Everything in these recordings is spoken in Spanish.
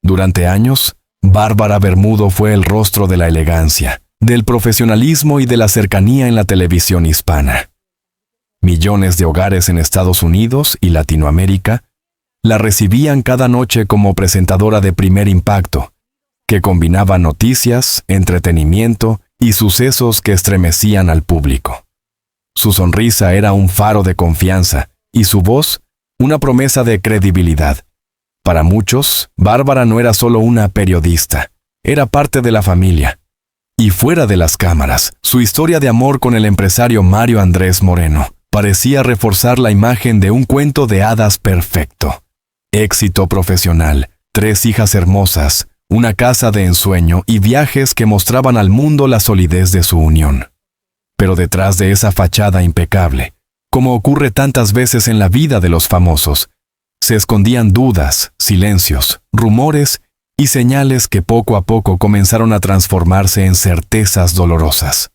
Durante años, Bárbara Bermudo fue el rostro de la elegancia, del profesionalismo y de la cercanía en la televisión hispana. Millones de hogares en Estados Unidos y Latinoamérica la recibían cada noche como presentadora de primer impacto, que combinaba noticias, entretenimiento y sucesos que estremecían al público. Su sonrisa era un faro de confianza y su voz una promesa de credibilidad. Para muchos, Bárbara no era solo una periodista, era parte de la familia. Y fuera de las cámaras, su historia de amor con el empresario Mario Andrés Moreno parecía reforzar la imagen de un cuento de hadas perfecto. Éxito profesional, 3 hijas hermosas, una casa de ensueño y viajes que mostraban al mundo la solidez de su unión. Pero detrás de esa fachada impecable, como ocurre tantas veces en la vida de los famosos, se escondían dudas, silencios, rumores y señales que poco a poco comenzaron a transformarse en certezas dolorosas.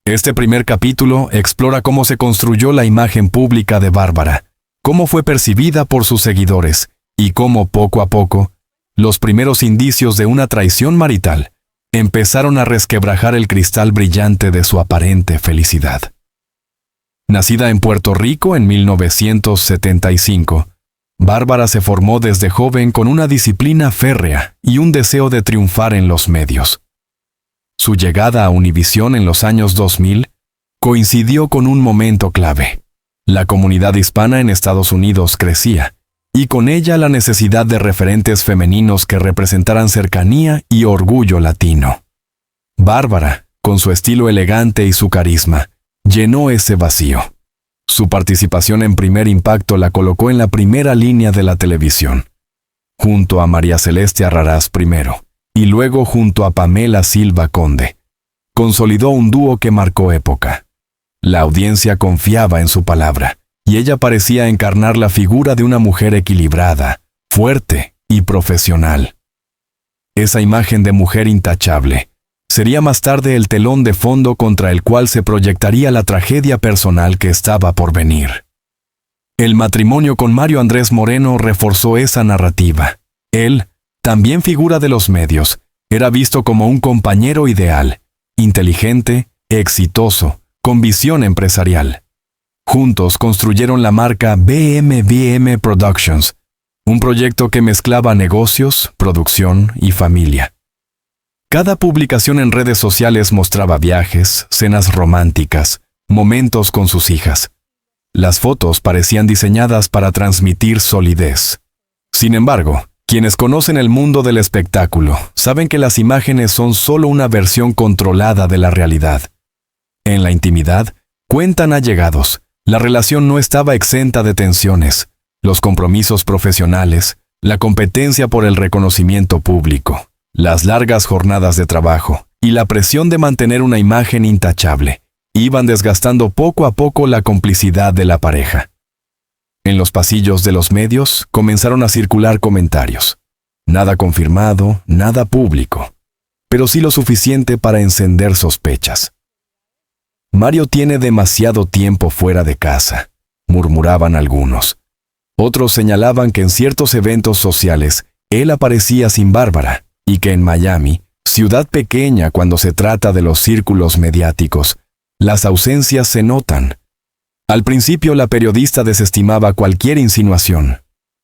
Este primer capítulo explora cómo se construyó la imagen pública de Bárbara, cómo fue percibida por sus seguidores y cómo poco a poco los primeros indicios de una traición marital empezaron a resquebrajar el cristal brillante de su aparente felicidad. Nacida en Puerto Rico en 1975, Bárbara se formó desde joven con una disciplina férrea y un deseo de triunfar en los medios. Su llegada a Univisión en los años 2000 coincidió con un momento clave. La comunidad hispana en Estados Unidos crecía, y con ella la necesidad de referentes femeninos que representaran cercanía y orgullo latino. Bárbara, con su estilo elegante y su carisma, llenó ese vacío. Su participación en Primer Impacto la colocó en la primera línea de la televisión, junto a María Celeste Arrarás primero, y luego junto a Pamela Silva Conde. Consolidó un dúo que marcó época. La audiencia confiaba en su palabra, y ella parecía encarnar la figura de una mujer equilibrada, fuerte y profesional. Esa imagen de mujer intachable sería más tarde el telón de fondo contra el cual se proyectaría la tragedia personal que estaba por venir. El matrimonio con Mario Andrés Moreno reforzó esa narrativa. Él, también figura de los medios, era visto como un compañero ideal, inteligente, exitoso, con visión empresarial. Juntos construyeron la marca BMBM Productions, un proyecto que mezclaba negocios, producción y familia. Cada publicación en redes sociales mostraba viajes, cenas románticas, momentos con sus hijas. Las fotos parecían diseñadas para transmitir solidez. Sin embargo, quienes conocen el mundo del espectáculo saben que las imágenes son solo una versión controlada de la realidad. En la intimidad, cuentan allegados, la relación no estaba exenta de tensiones, los compromisos profesionales, la competencia por el reconocimiento público, las largas jornadas de trabajo y la presión de mantener una imagen intachable iban desgastando poco a poco la complicidad de la pareja. En los pasillos de los medios comenzaron a circular comentarios. Nada confirmado, nada público, pero sí lo suficiente para encender sospechas. Mario tiene demasiado tiempo fuera de casa, murmuraban algunos. Otros señalaban que en ciertos eventos sociales él aparecía sin Bárbara y que en Miami, ciudad pequeña cuando se trata de los círculos mediáticos, las ausencias se notan. Al principio la periodista desestimaba cualquier insinuación.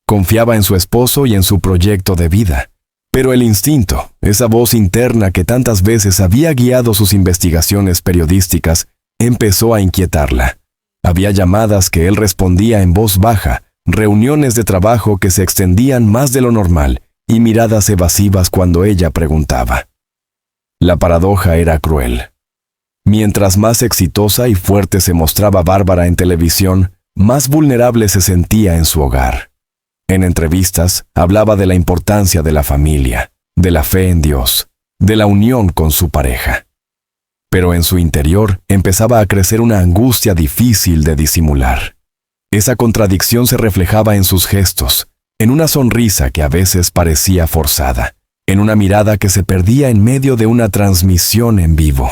Confiaba en su esposo y en su proyecto de vida. Pero el instinto, esa voz interna que tantas veces había guiado sus investigaciones periodísticas, empezó a inquietarla. Había llamadas que él respondía en voz baja, reuniones de trabajo que se extendían más de lo normal y miradas evasivas cuando ella preguntaba. La paradoja era cruel. Mientras más exitosa y fuerte se mostraba Bárbara en televisión, más vulnerable se sentía en su hogar. En entrevistas, hablaba de la importancia de la familia, de la fe en Dios, de la unión con su pareja. Pero en su interior empezaba a crecer una angustia difícil de disimular. Esa contradicción se reflejaba en sus gestos, en una sonrisa que a veces parecía forzada, en una mirada que se perdía en medio de una transmisión en vivo.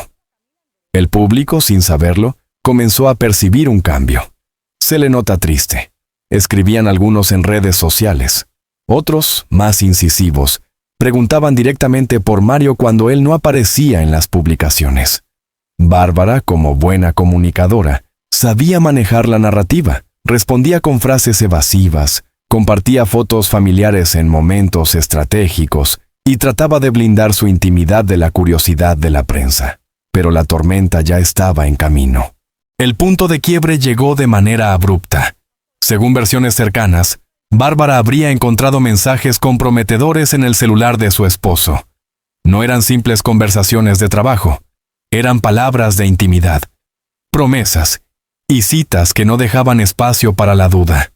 El público, sin saberlo, comenzó a percibir un cambio. Se le nota triste, escribían algunos en redes sociales. Otros, más incisivos, preguntaban directamente por Mario cuando él no aparecía en las publicaciones. Bárbara, como buena comunicadora, sabía manejar la narrativa, respondía con frases evasivas, compartía fotos familiares en momentos estratégicos y trataba de blindar su intimidad de la curiosidad de la prensa. Pero la tormenta ya estaba en camino. El punto de quiebre llegó de manera abrupta. Según versiones cercanas, Bárbara habría encontrado mensajes comprometedores en el celular de su esposo. No eran simples conversaciones de trabajo, eran palabras de intimidad, promesas y citas que no dejaban espacio para la duda.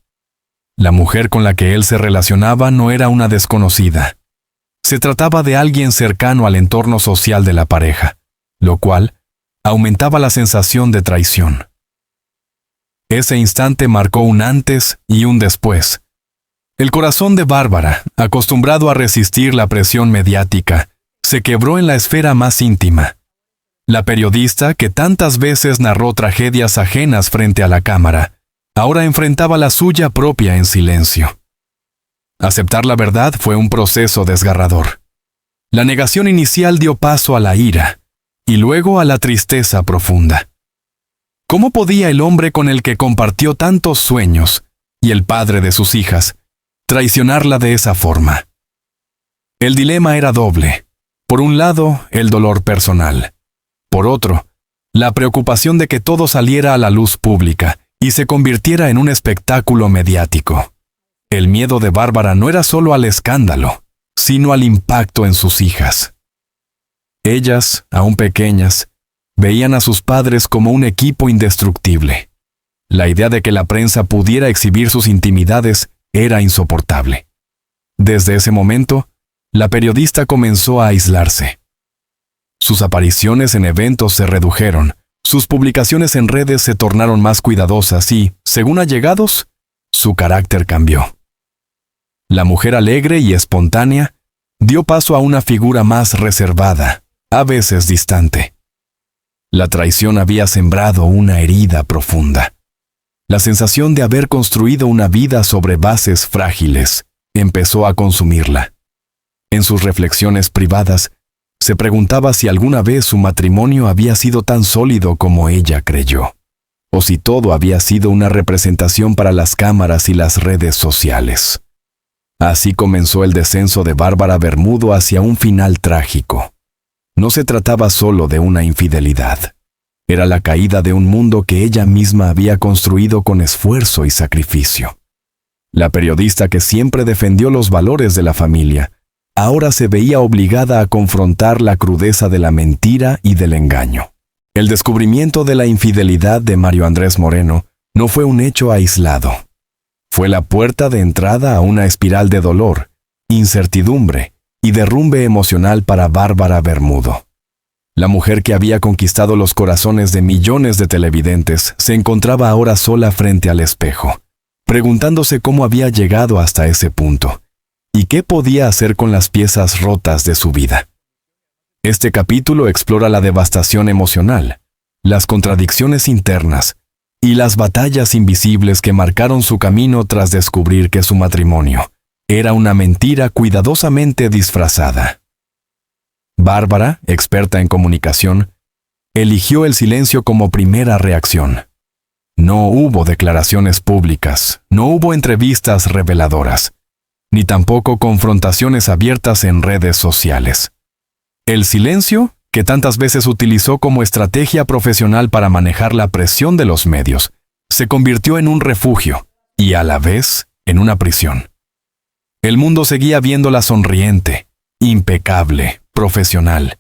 La mujer con la que él se relacionaba no era una desconocida. Se trataba de alguien cercano al entorno social de la pareja, lo cual aumentaba la sensación de traición. Ese instante marcó un antes y un después. El corazón de Bárbara, acostumbrado a resistir la presión mediática, se quebró en la esfera más íntima. La periodista, que tantas veces narró tragedias ajenas frente a la cámara, ahora enfrentaba la suya propia en silencio. Aceptar la verdad fue un proceso desgarrador. La negación inicial dio paso a la ira, y luego a la tristeza profunda. ¿Cómo podía el hombre con el que compartió tantos sueños, y el padre de sus hijas, traicionarla de esa forma? El dilema era doble. Por un lado, el dolor personal. Por otro, la preocupación de que todo saliera a la luz pública y se convirtiera en un espectáculo mediático. El miedo de Bárbara no era solo al escándalo, sino al impacto en sus hijas. Ellas, aún pequeñas, veían a sus padres como un equipo indestructible. La idea de que la prensa pudiera exhibir sus intimidades era insoportable. Desde ese momento, la periodista comenzó a aislarse. Sus apariciones en eventos se redujeron, sus publicaciones en redes se tornaron más cuidadosas y, según allegados, su carácter cambió. La mujer alegre y espontánea dio paso a una figura más reservada, a veces distante. La traición había sembrado una herida profunda. La sensación de haber construido una vida sobre bases frágiles empezó a consumirla. En sus reflexiones privadas, se preguntaba si alguna vez su matrimonio había sido tan sólido como ella creyó, o si todo había sido una representación para las cámaras y las redes sociales. Así comenzó el descenso de Bárbara Bermudo hacia un final trágico. No se trataba solo de una infidelidad. Era la caída de un mundo que ella misma había construido con esfuerzo y sacrificio. La periodista que siempre defendió los valores de la familia, ahora se veía obligada a confrontar la crudeza de la mentira y del engaño. El descubrimiento de la infidelidad de Mario Andrés Moreno no fue un hecho aislado. Fue la puerta de entrada a una espiral de dolor, incertidumbre y derrumbe emocional para Bárbara Bermudo. La mujer que había conquistado los corazones de millones de televidentes se encontraba ahora sola frente al espejo, preguntándose cómo había llegado hasta ese punto y qué podía hacer con las piezas rotas de su vida. Este capítulo explora la devastación emocional, las contradicciones internas y las batallas invisibles que marcaron su camino tras descubrir que su matrimonio era una mentira cuidadosamente disfrazada. Bárbara, experta en comunicación, eligió el silencio como primera reacción. No hubo declaraciones públicas, no hubo entrevistas reveladoras, ni tampoco confrontaciones abiertas en redes sociales. El silencio, que tantas veces utilizó como estrategia profesional para manejar la presión de los medios, se convirtió en un refugio y a la vez en una prisión. El mundo seguía viéndola sonriente, impecable, profesional,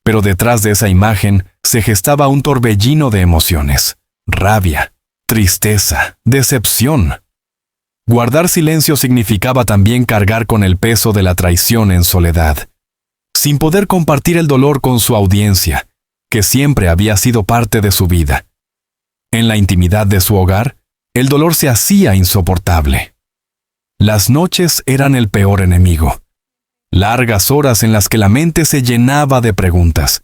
pero detrás de esa imagen se gestaba un torbellino de emociones, rabia, tristeza, decepción. Guardar silencio significaba también cargar con el peso de la traición en soledad, sin poder compartir el dolor con su audiencia, que siempre había sido parte de su vida. En la intimidad de su hogar, el dolor se hacía insoportable. Las noches eran el peor enemigo. Largas horas en las que la mente se llenaba de preguntas.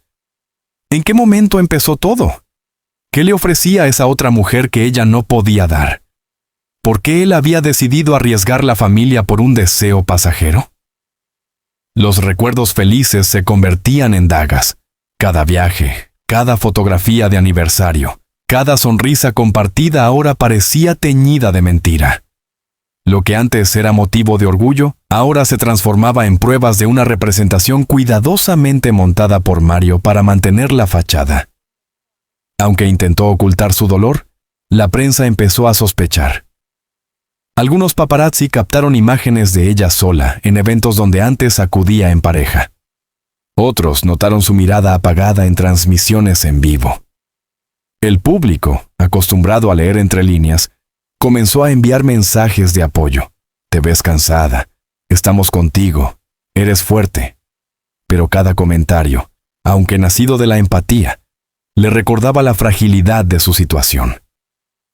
¿En qué momento empezó todo? ¿Qué le ofrecía a esa otra mujer que ella no podía dar? ¿Por qué él había decidido arriesgar la familia por un deseo pasajero? Los recuerdos felices se convertían en dagas. Cada viaje, cada fotografía de aniversario, cada sonrisa compartida ahora parecía teñida de mentira. Lo que antes era motivo de orgullo, ahora se transformaba en pruebas de una representación cuidadosamente montada por Mario para mantener la fachada. Aunque intentó ocultar su dolor, la prensa empezó a sospechar. Algunos paparazzi captaron imágenes de ella sola en eventos donde antes acudía en pareja. Otros notaron su mirada apagada en transmisiones en vivo. El público, acostumbrado a leer entre líneas, comenzó a enviar mensajes de apoyo. Te ves cansada, estamos contigo, eres fuerte. Pero cada comentario, aunque nacido de la empatía, le recordaba la fragilidad de su situación.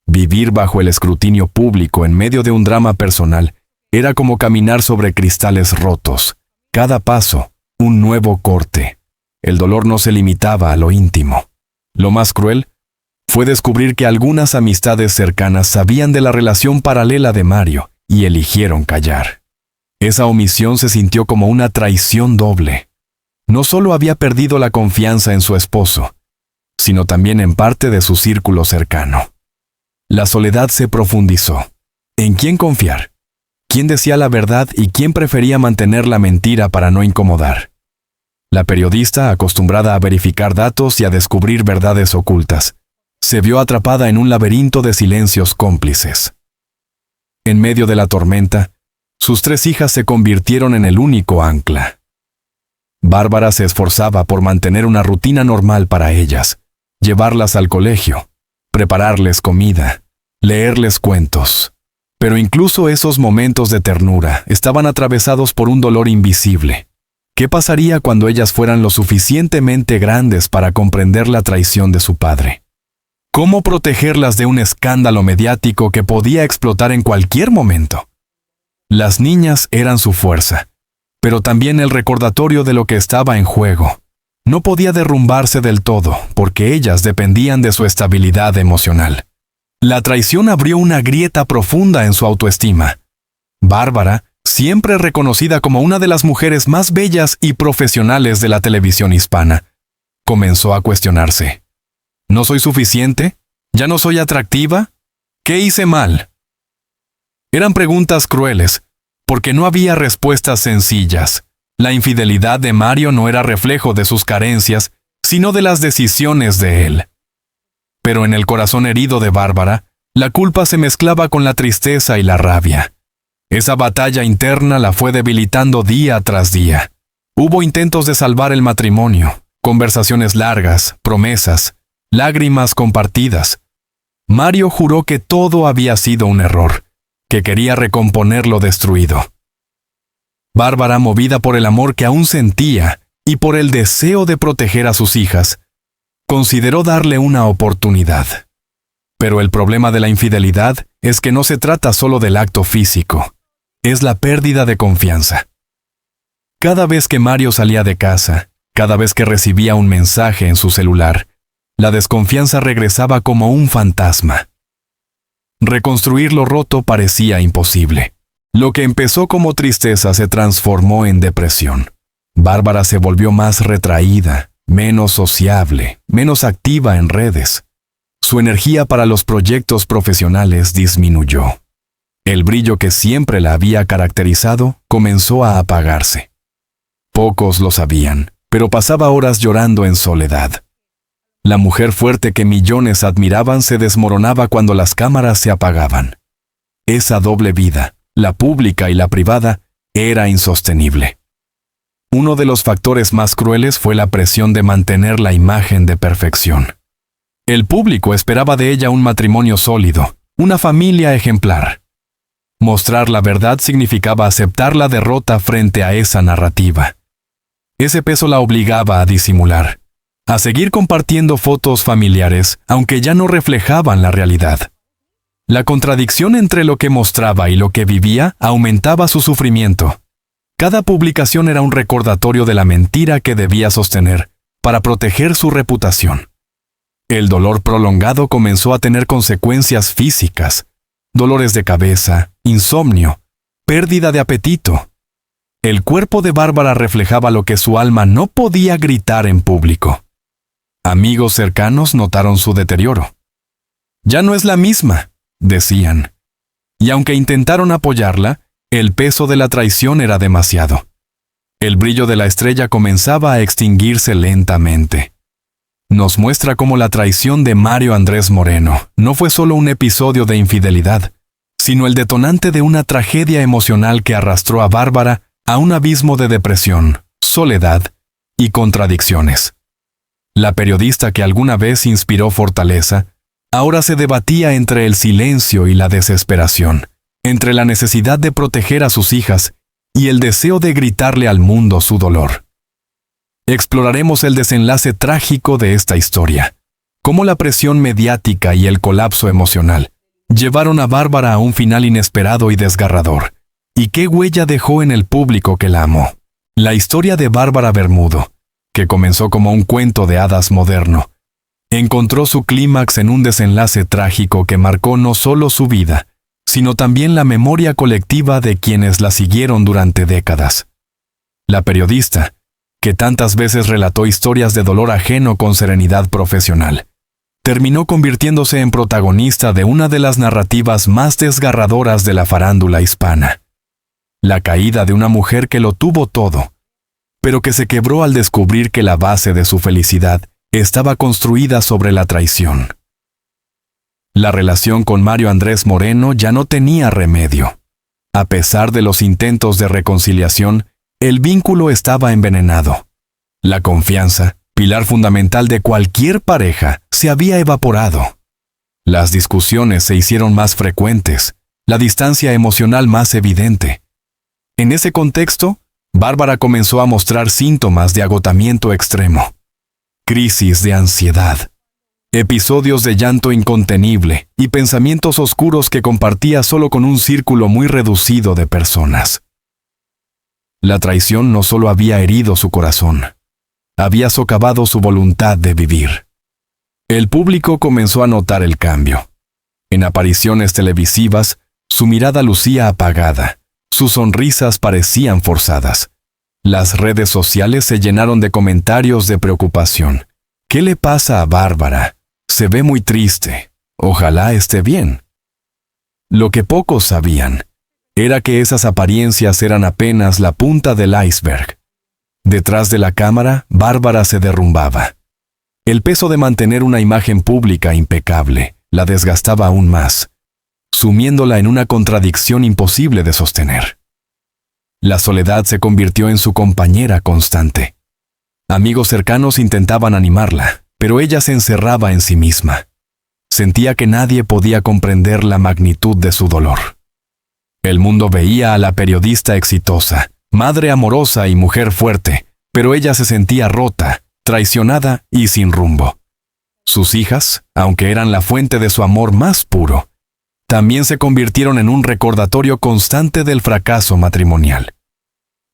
Vivir bajo el escrutinio público en medio de un drama personal era como caminar sobre cristales rotos. Cada paso, un nuevo corte. El dolor no se limitaba a lo íntimo. Lo más cruel fue descubrir que algunas amistades cercanas sabían de la relación paralela de Mario y eligieron callar. Esa omisión se sintió como una traición doble. No solo había perdido la confianza en su esposo, sino también en parte de su círculo cercano. La soledad se profundizó. ¿En quién confiar? ¿Quién decía la verdad y quién prefería mantener la mentira para no incomodar? La periodista, acostumbrada a verificar datos y a descubrir verdades ocultas, se vio atrapada en un laberinto de silencios cómplices. En medio de la tormenta, sus 3 hijas se convirtieron en el único ancla. Bárbara se esforzaba por mantener una rutina normal para ellas, llevarlas al colegio, prepararles comida, leerles cuentos. Pero incluso esos momentos de ternura estaban atravesados por un dolor invisible. ¿Qué pasaría cuando ellas fueran lo suficientemente grandes para comprender la traición de su padre? ¿Cómo protegerlas de un escándalo mediático que podía explotar en cualquier momento? Las niñas eran su fuerza, pero también el recordatorio de lo que estaba en juego. No podía derrumbarse del todo, porque ellas dependían de su estabilidad emocional. La traición abrió una grieta profunda en su autoestima. Bárbara, siempre reconocida como una de las mujeres más bellas y profesionales de la televisión hispana, comenzó a cuestionarse. ¿No soy suficiente? ¿Ya no soy atractiva? ¿Qué hice mal? Eran preguntas crueles, porque no había respuestas sencillas. La infidelidad de Mario no era reflejo de sus carencias, sino de las decisiones de él. Pero en el corazón herido de Bárbara, la culpa se mezclaba con la tristeza y la rabia. Esa batalla interna la fue debilitando día tras día. Hubo intentos de salvar el matrimonio, conversaciones largas, promesas, lágrimas compartidas. Mario juró que todo había sido un error, que quería recomponer lo destruido. Bárbara, movida por el amor que aún sentía y por el deseo de proteger a sus hijas, consideró darle una oportunidad. Pero el problema de la infidelidad es que no se trata solo del acto físico, es la pérdida de confianza. Cada vez que Mario salía de casa, cada vez que recibía un mensaje en su celular, la desconfianza regresaba como un fantasma. Reconstruir lo roto parecía imposible. Lo que empezó como tristeza se transformó en depresión. Bárbara se volvió más retraída, menos sociable, menos activa en redes. Su energía para los proyectos profesionales disminuyó. El brillo que siempre la había caracterizado comenzó a apagarse. Pocos lo sabían, pero pasaba horas llorando en soledad. La mujer fuerte que millones admiraban se desmoronaba cuando las cámaras se apagaban. Esa doble vida, la pública y la privada, era insostenible. Uno de los factores más crueles fue la presión de mantener la imagen de perfección. El público esperaba de ella un matrimonio sólido, una familia ejemplar. Mostrar la verdad significaba aceptar la derrota frente a esa narrativa. Ese peso la obligaba a disimular, a seguir compartiendo fotos familiares, aunque ya no reflejaban la realidad. La contradicción entre lo que mostraba y lo que vivía aumentaba su sufrimiento. Cada publicación era un recordatorio de la mentira que debía sostener para proteger su reputación. El dolor prolongado comenzó a tener consecuencias físicas. dolores de cabeza, insomnio, pérdida de apetito. El cuerpo de Bárbara reflejaba lo que su alma no podía gritar en público. Amigos cercanos notaron su deterioro. Ya no es la misma, decían. Y aunque intentaron apoyarla, el peso de la traición era demasiado. El brillo de la estrella comenzaba a extinguirse lentamente. Nos muestra cómo la traición de Mario Andrés Moreno no fue solo un episodio de infidelidad, sino el detonante de una tragedia emocional que arrastró a Bárbara a un abismo de depresión, soledad y contradicciones. La periodista que alguna vez inspiró fortaleza, ahora se debatía entre el silencio y la desesperación, entre la necesidad de proteger a sus hijas y el deseo de gritarle al mundo su dolor. Exploraremos el desenlace trágico de esta historia, cómo la presión mediática y el colapso emocional llevaron a Bárbara a un final inesperado y desgarrador, y qué huella dejó en el público que la amó. La historia de Bárbara Bermudo, que comenzó como un cuento de hadas moderno, encontró su clímax en un desenlace trágico que marcó no solo su vida, sino también la memoria colectiva de quienes la siguieron durante décadas. La periodista, que tantas veces relató historias de dolor ajeno con serenidad profesional, terminó convirtiéndose en protagonista de una de las narrativas más desgarradoras de la farándula hispana. La caída de una mujer que lo tuvo todo, pero que se quebró al descubrir que la base de su felicidad estaba construida sobre la traición. La relación con Mario Andrés Moreno ya no tenía remedio. A pesar de los intentos de reconciliación, el vínculo estaba envenenado. La confianza, pilar fundamental de cualquier pareja, se había evaporado. Las discusiones se hicieron más frecuentes, la distancia emocional más evidente. En ese contexto, Bárbara comenzó a mostrar síntomas de agotamiento extremo, crisis de ansiedad, episodios de llanto incontenible y pensamientos oscuros que compartía solo con un círculo muy reducido de personas. La traición no solo había herido su corazón, había socavado su voluntad de vivir. El público comenzó a notar el cambio. En apariciones televisivas, su mirada lucía apagada, sus sonrisas parecían forzadas. Las redes sociales se llenaron de comentarios de preocupación. ¿Qué le pasa a Bárbara? Se ve muy triste. Ojalá esté bien. Lo que pocos sabían era que esas apariencias eran apenas la punta del iceberg. Detrás de la cámara, Bárbara se derrumbaba. El peso de mantener una imagen pública impecable la desgastaba aún más, sumiéndola en una contradicción imposible de sostener. La soledad se convirtió en su compañera constante. Amigos cercanos intentaban animarla, pero ella se encerraba en sí misma. Sentía que nadie podía comprender la magnitud de su dolor. El mundo veía a la periodista exitosa, madre amorosa y mujer fuerte, pero ella se sentía rota, traicionada y sin rumbo. Sus hijas, aunque eran la fuente de su amor más puro, también se convirtieron en un recordatorio constante del fracaso matrimonial.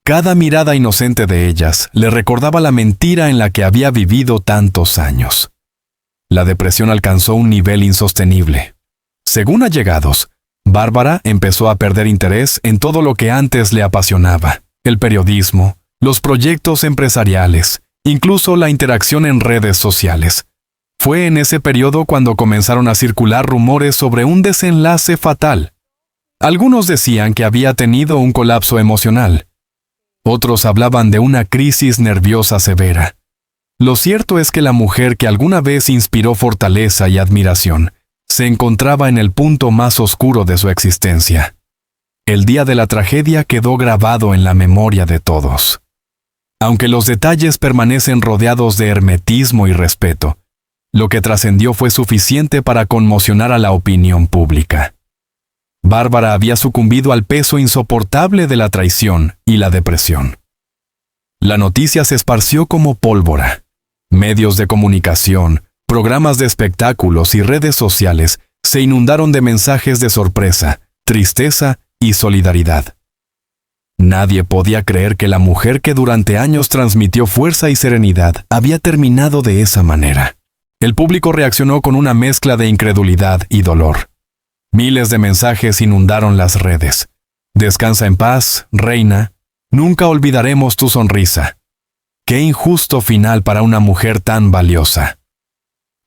Cada mirada inocente de ellas le recordaba la mentira en la que había vivido tantos años. La depresión alcanzó un nivel insostenible. Según allegados, Bárbara empezó a perder interés en todo lo que antes le apasionaba: el periodismo, los proyectos empresariales, incluso la interacción en redes sociales. Fue en ese periodo cuando comenzaron a circular rumores sobre un desenlace fatal. Algunos decían que había tenido un colapso emocional. Otros hablaban de una crisis nerviosa severa. Lo cierto es que la mujer que alguna vez inspiró fortaleza y admiración se encontraba en el punto más oscuro de su existencia. El día de la tragedia quedó grabado en la memoria de todos. Aunque los detalles permanecen rodeados de hermetismo y respeto, lo que trascendió fue suficiente para conmocionar a la opinión pública. Bárbara había sucumbido al peso insoportable de la traición y la depresión. La noticia se esparció como pólvora. Medios de comunicación, programas de espectáculos y redes sociales se inundaron de mensajes de sorpresa, tristeza y solidaridad. Nadie podía creer que la mujer que durante años transmitió fuerza y serenidad había terminado de esa manera. El público reaccionó con una mezcla de incredulidad y dolor. Miles de mensajes inundaron las redes. Descansa en paz, reina. Nunca olvidaremos tu sonrisa. Qué injusto final para una mujer tan valiosa.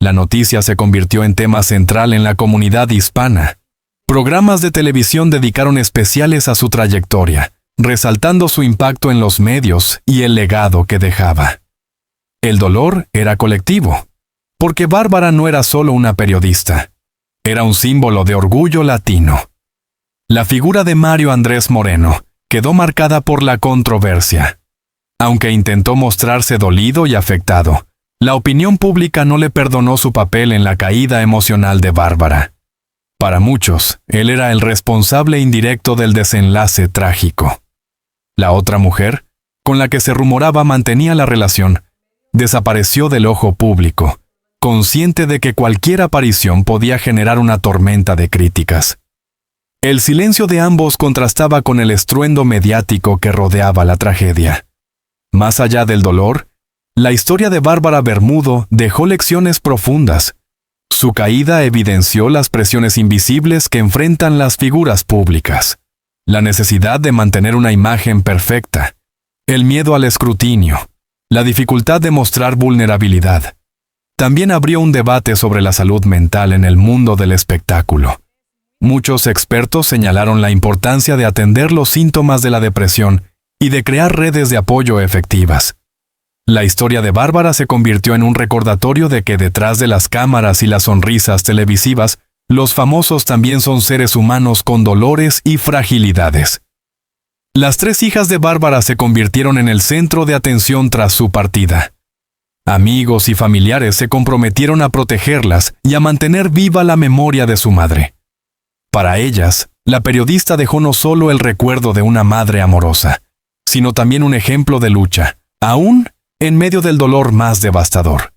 La noticia se convirtió en tema central en la comunidad hispana. Programas de televisión dedicaron especiales a su trayectoria, resaltando su impacto en los medios y el legado que dejaba. El dolor era colectivo, porque Bárbara no era solo una periodista, era un símbolo de orgullo latino. La figura de Mario Andrés Moreno quedó marcada por la controversia. Aunque intentó mostrarse dolido y afectado, la opinión pública no le perdonó su papel en la caída emocional de Bárbara. Para muchos, él era el responsable indirecto del desenlace trágico. La otra mujer, con la que se rumoraba mantenía la relación, desapareció del ojo público, consciente de que cualquier aparición podía generar una tormenta de críticas. El silencio de ambos contrastaba con el estruendo mediático que rodeaba la tragedia. Más allá del dolor, la historia de Bárbara Bermudo dejó lecciones profundas. Su caída evidenció las presiones invisibles que enfrentan las figuras públicas, la necesidad de mantener una imagen perfecta, el miedo al escrutinio, la dificultad de mostrar vulnerabilidad. También abrió un debate sobre la salud mental en el mundo del espectáculo. Muchos expertos señalaron la importancia de atender los síntomas de la depresión y de crear redes de apoyo efectivas. La historia de Bárbara se convirtió en un recordatorio de que detrás de las cámaras y las sonrisas televisivas, los famosos también son seres humanos con dolores y fragilidades. Las 3 hijas de Bárbara se convirtieron en el centro de atención tras su partida. Amigos y familiares se comprometieron a protegerlas y a mantener viva la memoria de su madre. Para ellas, la periodista dejó no solo el recuerdo de una madre amorosa, sino también un ejemplo de lucha, aún en medio del dolor más devastador.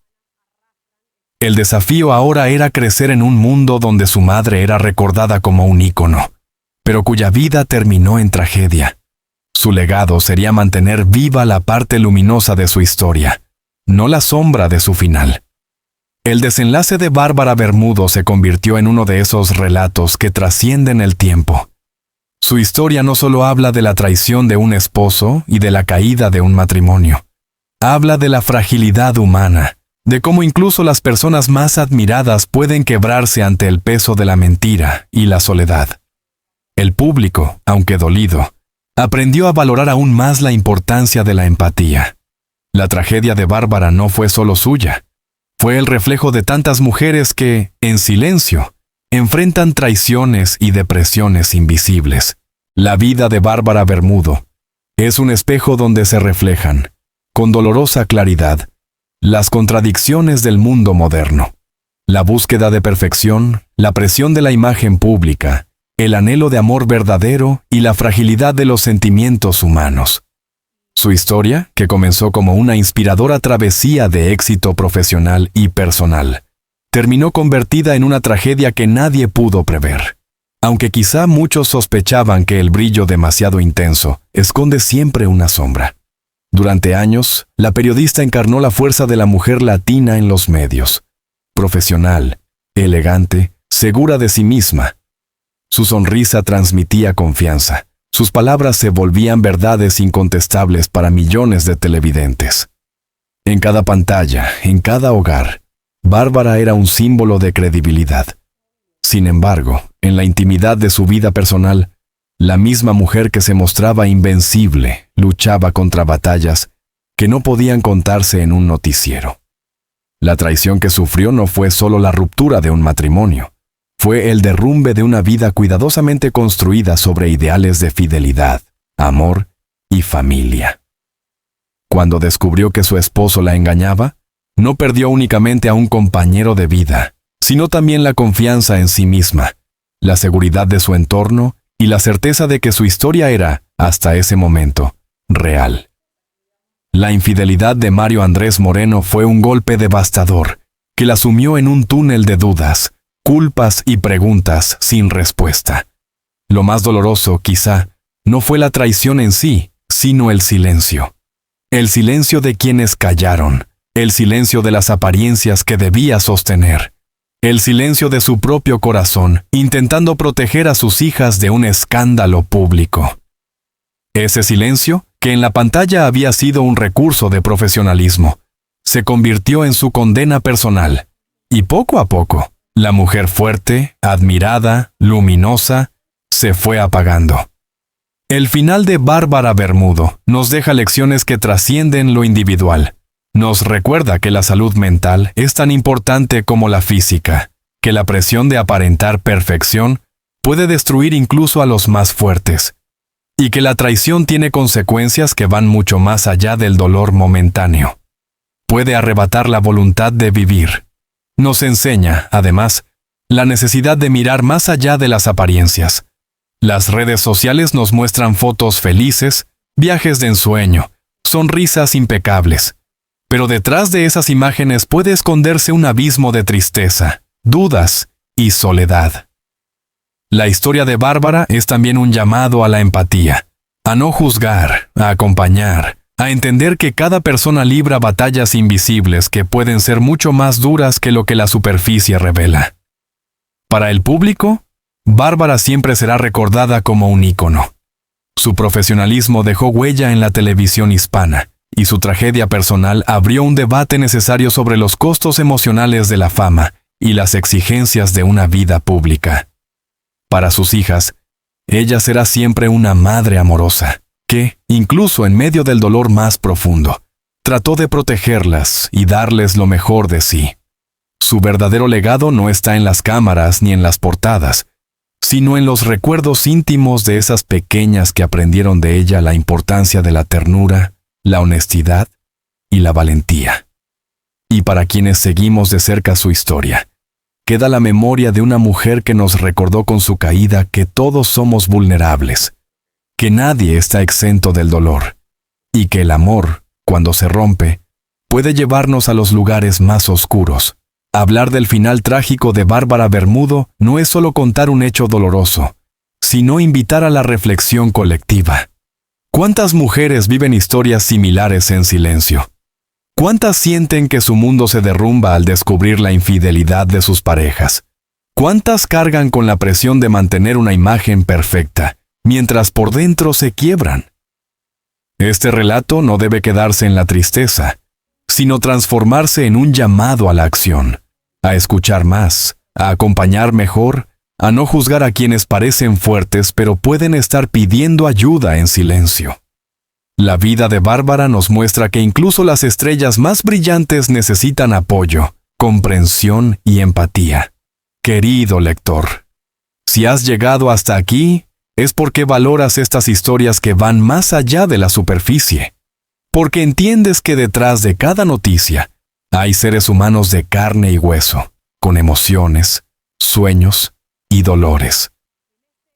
El desafío ahora era crecer en un mundo donde su madre era recordada como un ícono, pero cuya vida terminó en tragedia. Su legado sería mantener viva la parte luminosa de su historia, no la sombra de su final. El desenlace de Bárbara Bermudo se convirtió en uno de esos relatos que trascienden el tiempo. Su historia no solo habla de la traición de un esposo y de la caída de un matrimonio. Habla de la fragilidad humana, de cómo incluso las personas más admiradas pueden quebrarse ante el peso de la mentira y la soledad. El público, aunque dolido, aprendió a valorar aún más la importancia de la empatía. La tragedia de Bárbara no fue solo suya. Fue el reflejo de tantas mujeres que, en silencio, enfrentan traiciones y depresiones invisibles. La vida de Bárbara Bermudo es un espejo donde se reflejan, con dolorosa claridad, las contradicciones del mundo moderno. La búsqueda de perfección, la presión de la imagen pública, el anhelo de amor verdadero y la fragilidad de los sentimientos humanos. Su historia, que comenzó como una inspiradora travesía de éxito profesional y personal, terminó convertida en una tragedia que nadie pudo prever. Aunque quizá muchos sospechaban que el brillo demasiado intenso esconde siempre una sombra. Durante años, la periodista encarnó la fuerza de la mujer latina en los medios. Profesional, elegante, segura de sí misma. Su sonrisa transmitía confianza. Sus palabras se volvían verdades incontestables para millones de televidentes. En cada pantalla, en cada hogar, Bárbara era un símbolo de credibilidad. Sin embargo, en la intimidad de su vida personal, la misma mujer que se mostraba invencible luchaba contra batallas que no podían contarse en un noticiero. La traición que sufrió no fue solo la ruptura de un matrimonio. Fue el derrumbe de una vida cuidadosamente construida sobre ideales de fidelidad, amor y familia. Cuando descubrió que su esposo la engañaba, no perdió únicamente a un compañero de vida, sino también la confianza en sí misma, la seguridad de su entorno y la certeza de que su historia era, hasta ese momento, real. La infidelidad de Mario Andrés Moreno fue un golpe devastador que la sumió en un túnel de dudas, culpas y preguntas sin respuesta. Lo más doloroso, quizá, no fue la traición en sí, sino el silencio. El silencio de quienes callaron, el silencio de las apariencias que debía sostener, el silencio de su propio corazón, intentando proteger a sus hijas de un escándalo público. Ese silencio, que en la pantalla había sido un recurso de profesionalismo, se convirtió en su condena personal, y poco a poco, la mujer fuerte, admirada, luminosa, se fue apagando. El final de Bárbara Bermudo nos deja lecciones que trascienden lo individual. Nos recuerda que la salud mental es tan importante como la física, que la presión de aparentar perfección puede destruir incluso a los más fuertes, y que la traición tiene consecuencias que van mucho más allá del dolor momentáneo. Puede arrebatar la voluntad de vivir. Nos enseña, además, la necesidad de mirar más allá de las apariencias. Las redes sociales nos muestran fotos felices, viajes de ensueño, sonrisas impecables. Pero detrás de esas imágenes puede esconderse un abismo de tristeza, dudas y soledad. La historia de Bárbara es también un llamado a la empatía, a no juzgar, a acompañar, a entender que cada persona libra batallas invisibles que pueden ser mucho más duras que lo que la superficie revela. Para el público, Bárbara siempre será recordada como un ícono. Su profesionalismo dejó huella en la televisión hispana, y su tragedia personal abrió un debate necesario sobre los costos emocionales de la fama y las exigencias de una vida pública. Para sus hijas, ella será siempre una madre amorosa, que, incluso en medio del dolor más profundo, trató de protegerlas y darles lo mejor de sí. Su verdadero legado no está en las cámaras ni en las portadas, sino en los recuerdos íntimos de esas pequeñas que aprendieron de ella la importancia de la ternura, la honestidad y la valentía. Y para quienes seguimos de cerca su historia, queda la memoria de una mujer que nos recordó con su caída que todos somos vulnerables, que nadie está exento del dolor, y que el amor, cuando se rompe, puede llevarnos a los lugares más oscuros. Hablar del final trágico de Bárbara Bermudo no es solo contar un hecho doloroso, sino invitar a la reflexión colectiva. ¿Cuántas mujeres viven historias similares en silencio? ¿Cuántas sienten que su mundo se derrumba al descubrir la infidelidad de sus parejas? ¿Cuántas cargan con la presión de mantener una imagen perfecta, mientras por dentro se quiebran? Este relato no debe quedarse en la tristeza, sino transformarse en un llamado a la acción, a escuchar más, a acompañar mejor, a no juzgar a quienes parecen fuertes pero pueden estar pidiendo ayuda en silencio. La vida de Bárbara nos muestra que incluso las estrellas más brillantes necesitan apoyo, comprensión y empatía. Querido lector, si has llegado hasta aquí, es porque valoras estas historias que van más allá de la superficie, porque entiendes que detrás de cada noticia hay seres humanos de carne y hueso, con emociones, sueños y dolores.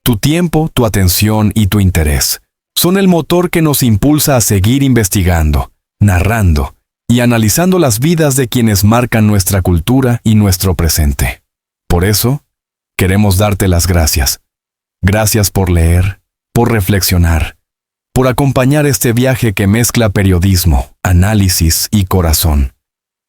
Tu tiempo, tu atención y tu interés son el motor que nos impulsa a seguir investigando, narrando y analizando las vidas de quienes marcan nuestra cultura y nuestro presente. Por eso, queremos darte las gracias. Gracias por leer, por reflexionar, por acompañar este viaje que mezcla periodismo, análisis y corazón.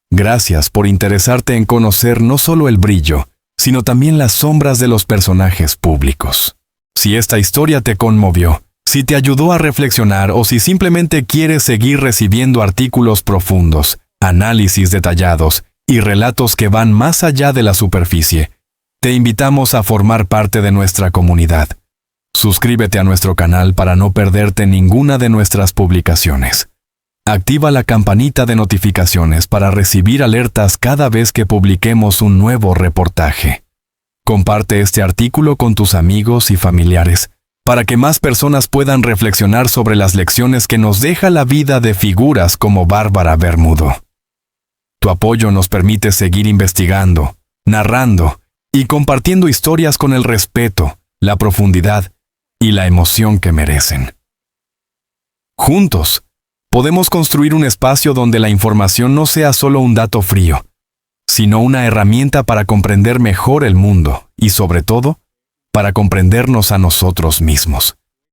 Gracias por interesarte en conocer no solo el brillo, sino también las sombras de los personajes públicos. Si esta historia te conmovió, si te ayudó a reflexionar o si simplemente quieres seguir recibiendo artículos profundos, análisis detallados y relatos que van más allá de la superficie, te invitamos a formar parte de nuestra comunidad. Suscríbete a nuestro canal para no perderte ninguna de nuestras publicaciones. Activa la campanita de notificaciones para recibir alertas cada vez que publiquemos un nuevo reportaje. Comparte este artículo con tus amigos y familiares para que más personas puedan reflexionar sobre las lecciones que nos deja la vida de figuras como Bárbara Bermudo. Tu apoyo nos permite seguir investigando, narrando y compartiendo historias con el respeto, la profundidad y la emoción que merecen. Juntos, podemos construir un espacio donde la información no sea solo un dato frío, sino una herramienta para comprender mejor el mundo y, sobre todo, para comprendernos a nosotros mismos.